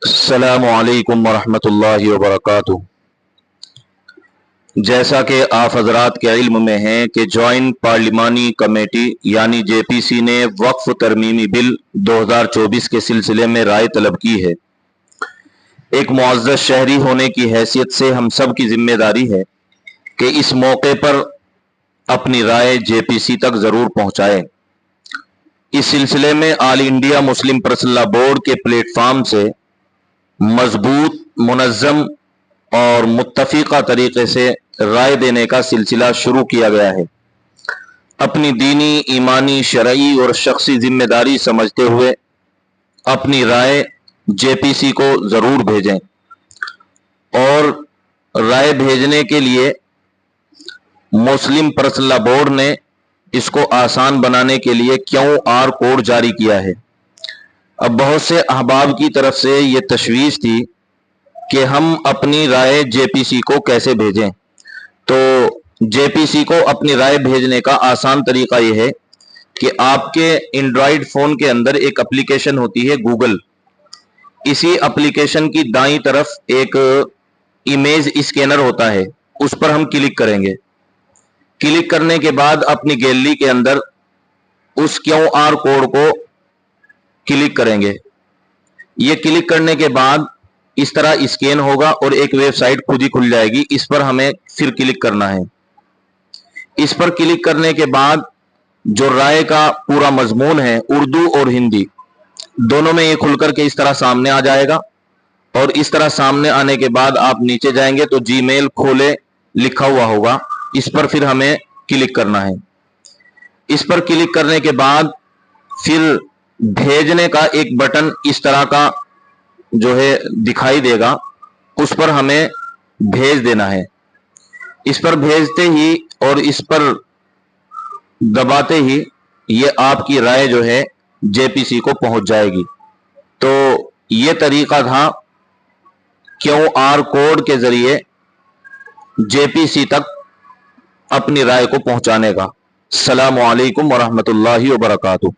अस्सलामु अलैकुम वरहमतुल्लाहि वबरकातुहू। जैसा कि आप हजरात के इल्म में है कि जॉइंट पार्लिमानी कमेटी यानी जेपीसी ने वक्फ तरमीमी बिल 2024 के सिलसिले में राय तलब की है। एक मुअज़्ज़ज़ शहरी होने की हैसियत से हम सब की जिम्मेदारी है कि इस मौके पर अपनी राय जेपीसी तक ज़रूर पहुँचाएँ। इस सिलसिले में all India Muslim personal law board के प्लेटफार्म से मजबूत, मुनज़्ज़म और मुत्तफ़िक़ा तरीक़े से राय देने का सिलसिला शुरू किया गया है। अपनी दीनी, ईमानी, शरई और शख्सी जिम्मेदारी समझते हुए अपनी राय जेपीसी को ज़रूर भेजें और राय भेजने के लिए मुस्लिम पर्सनल लॉ बोर्ड ने इसको आसान बनाने के लिए QR कोड जारी किया है। अब बहुत से अहबाब की तरफ से ये तशवीश थी कि हम अपनी राय जेपीसी को कैसे भेजें। तो जेपीसी को अपनी राय भेजने का आसान तरीका यह है कि आपके एंड्रॉयड फ़ोन के अंदर एक एप्लीकेशन होती है गूगल। इसी एप्लीकेशन की दाईं तरफ एक इमेज स्कैनर होता है, उस पर हम क्लिक करेंगे। क्लिक करने के बाद अपनी गैलरी के अंदर उस QR कोड को क्लिक करेंगे। ये क्लिक करने के बाद इस तरह स्कैन होगा और एक वेबसाइट खुद ही खुल जाएगी। इस पर हमें फिर क्लिक करना है। इस पर क्लिक करने के बाद जो राय का पूरा मजमून है उर्दू और हिंदी दोनों में ये खुलकर के इस तरह सामने आ जाएगा। और इस तरह सामने आने के बाद आप नीचे जाएंगे तो जीमेल खोले लिखा हुआ होगा, इस पर फिर हमें क्लिक करना है। इस पर क्लिक करने के बाद फिर भेजने का एक बटन इस तरह का जो है दिखाई देगा, उस पर हमें भेज देना है। इस पर भेजते ही और इस पर दबाते ही ये आपकी राय जो है जेपीसी को पहुंच जाएगी। तो ये तरीका था QR कोड के जरिए जेपीसी तक अपनी राय को पहुंचाने का। अस्सलामु अलैकुम वरहमतुल्लाहि वबरकातुहू।